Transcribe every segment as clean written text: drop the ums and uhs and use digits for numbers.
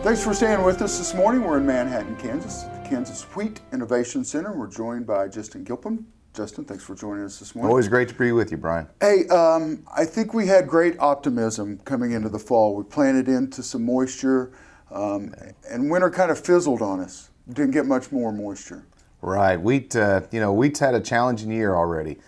Thanks for staying with us this morning. We're in Manhattan, Kansas, at the Kansas Wheat Innovation Center. We're joined by Justin Gilpin. Justin, thanks for joining us this morning. Always great to be with you, Brian. Hey, I think we had great optimism coming into the fall. We planted into some moisture, and winter kind of fizzled on us. Didn't get much more moisture. Right. Wheat's had a challenging year already.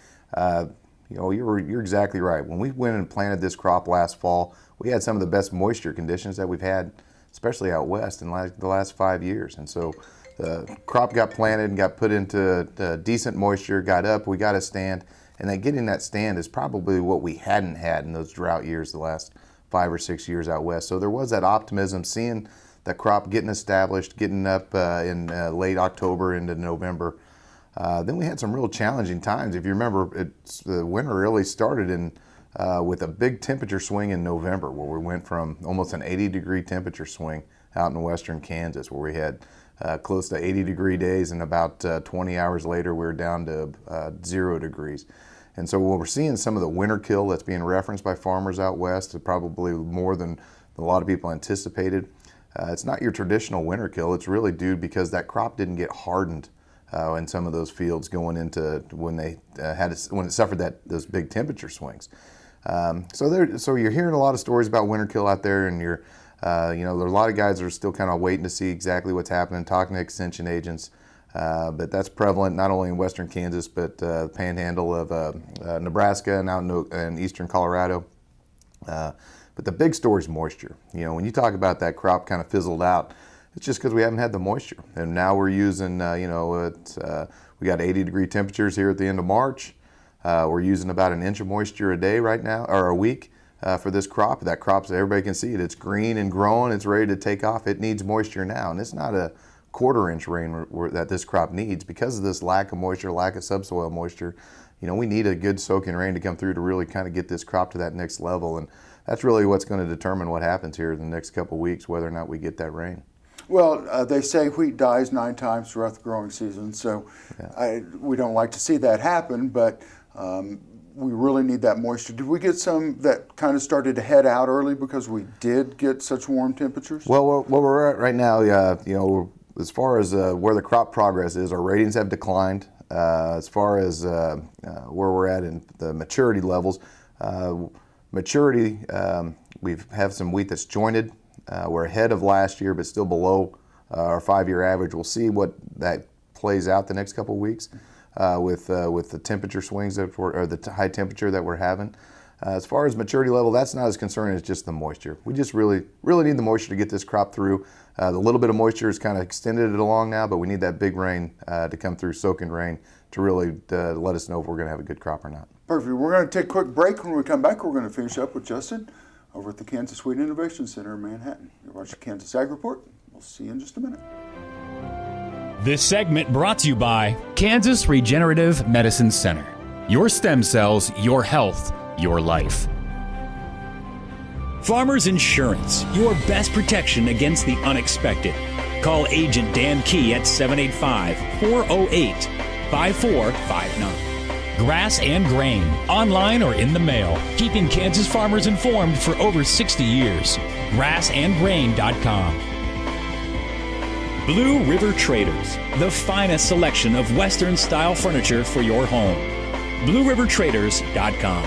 You're exactly right. When we went and planted this crop last fall, we had some of the best moisture conditions that we've had, especially out west, in the last 5 years. And so the crop got planted and got put into decent moisture, got up, we got a stand, and then getting that stand is probably what we hadn't had in those drought years the last 5 or 6 years out west. So there was that optimism, seeing the crop getting established, getting up in late October into November. Then we had some real challenging times. If you remember, the winter really started with a big temperature swing in November, where we went from almost an 80-degree temperature swing out in western Kansas, where we had close to 80-degree days, and about 20 hours later we were down to 0 degrees. And so when we're seeing some of the winter kill that's being referenced by farmers out west, probably more than a lot of people anticipated, it's not your traditional winter kill. It's really due because that crop didn't get hardened in some of those fields going into when it suffered those big temperature swings. So you're hearing a lot of stories about winter kill out there, and there are a lot of guys that are still kind of waiting to see exactly what's happening, talking to extension agents. But that's prevalent not only in western Kansas, but the panhandle of Nebraska and out in eastern Colorado. But the big story is moisture. When you talk about that crop kind of fizzled out, it's just because we haven't had the moisture. And now we're using, we got 80-degree temperatures here at the end of March. We're using about an inch of moisture a day right now, or a week, for this crop. That crop, so everybody can see it. It's green and growing. It's ready to take off. It needs moisture now. And it's not a quarter-inch rain that this crop needs. Because of this lack of moisture, lack of subsoil moisture, we need a good soaking rain to come through to really kind of get this crop to that next level. And that's really what's going to determine what happens here in the next couple of weeks, whether or not we get that rain. Well, they say wheat dies 9 times throughout the growing season, so yeah. We don't like to see that happen, but we really need that moisture. Did we get some that kind of started to head out early because we did get such warm temperatures? Well, where we're at right now, as far as where the crop progress is, our ratings have declined. As far as where we're at in the maturity levels, we have some wheat that's jointed. We're ahead of last year, but still below our 5-year average. We'll see what that plays out the next couple of weeks with the temperature swings or the high temperature that we're having. As far as maturity level, that's not as concerning as just the moisture. We just really need the moisture to get this crop through. The little bit of moisture has kind of extended it along now, but we need that big rain to come through, soaking rain, to really let us know if we're going to have a good crop or not. Perfect. We're going to take a quick break. When we come back, we're going to finish up with Justin over at the Kansas Wheat Innovation Center in Manhattan. You're watching kansasAGreport. We'll see you in just a minute. This segment brought to you by Kansas Regenerative Medicine Center. Your stem cells, your health, your life. Farmers Insurance, your best protection against the unexpected. Call Agent Dan Key at 785-408-5459. Grass and Grain, online or in the mail, keeping Kansas farmers informed for over 60 years. GrassandGrain.com. Blue River Traders, the finest selection of Western-style furniture for your home. BlueRiverTraders.com.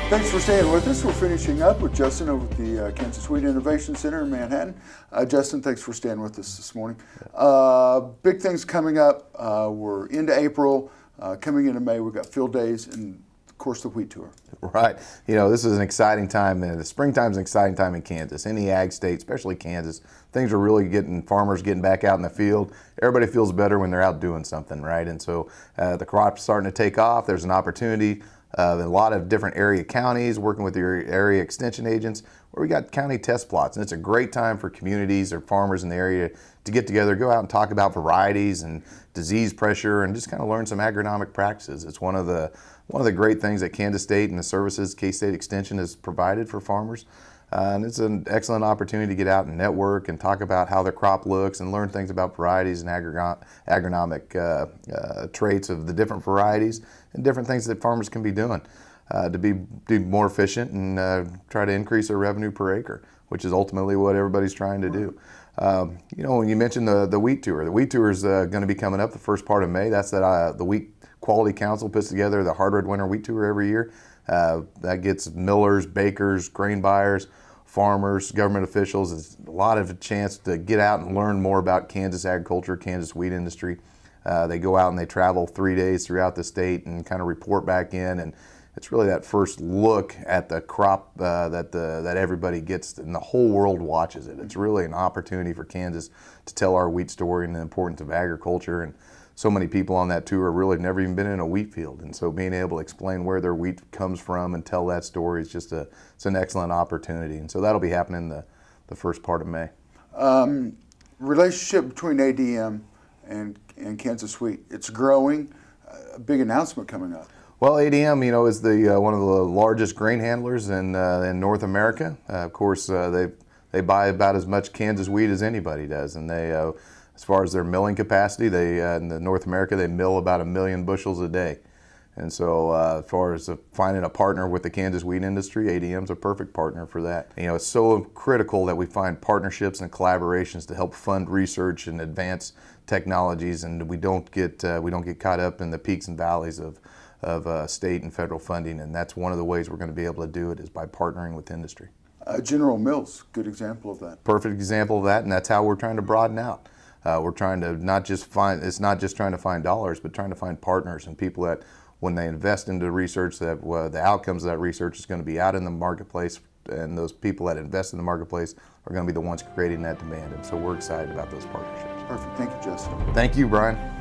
Thanks for staying with us. We're finishing up with Justin over at the Kansas Wheat Innovation Center in Manhattan. Justin, thanks for staying with us this morning. Big things coming up. We're into April, coming into May. We've got field days and, of course, the wheat tour. Right. This is an exciting time. The springtime's an exciting time in Kansas. Any ag state, especially Kansas, things are really farmers getting back out in the field. Everybody feels better when they're out doing something, right? And so the crop's starting to take off. There's an opportunity. A lot of different area counties working with your area extension agents, where we got county test plots, and it's a great time for communities or farmers in the area to get together, go out and talk about varieties and disease pressure, and just kind of learn some agronomic practices. It's one of the great things that Kansas State and the services K-State Extension has provided for farmers. And it's an excellent opportunity to get out and network and talk about how their crop looks and learn things about varieties and agronomic traits of the different varieties and different things that farmers can be doing. to be more efficient and try to increase their revenue per acre, which is ultimately what everybody's trying to do. When you mentioned the wheat tour is going to be coming up the first part of May. That's the Wheat Quality Council puts together the Hardwood Winter Wheat Tour every year. That gets millers, bakers, grain buyers, farmers, government officials. It's a lot of a chance to get out and learn more about Kansas agriculture, Kansas wheat industry. They go out and they travel 3 days throughout the state and kind of report back in, and it's really that first look at the crop that everybody gets and the whole world watches it. It's really an opportunity for Kansas to tell our wheat story and the importance of agriculture. And so many people on that tour really have never even been in a wheat field, and so being able to explain where their wheat comes from and tell that story is just it's an excellent opportunity. And so that'll be happening the first part of May. Relationship between ADM and Kansas Wheat, it's growing. A big announcement coming up. Well, ADM, is the one of the largest grain handlers in North America. Of course, they buy about as much Kansas wheat as anybody does, and they, as far as their milling capacity, in North America they mill about 1 million bushels a day. And so, as far as finding a partner with the Kansas wheat industry, ADM's a perfect partner for that. It's so critical that we find partnerships and collaborations to help fund research and advance technologies, and we don't get caught up in the peaks and valleys of state and federal funding, and that's one of the ways we're going to be able to do it is by partnering with industry. General Mills, good example of that. Perfect example of that, and that's how we're trying to broaden out. We're trying to it's not just trying to find dollars, but trying to find partners and people that when they invest into research, that the outcomes of that research is going to be out in the marketplace, and those people that invest in the marketplace are going to be the ones creating that demand, and so we're excited about those partnerships. Perfect. Thank you, Justin. Thank you, Brian.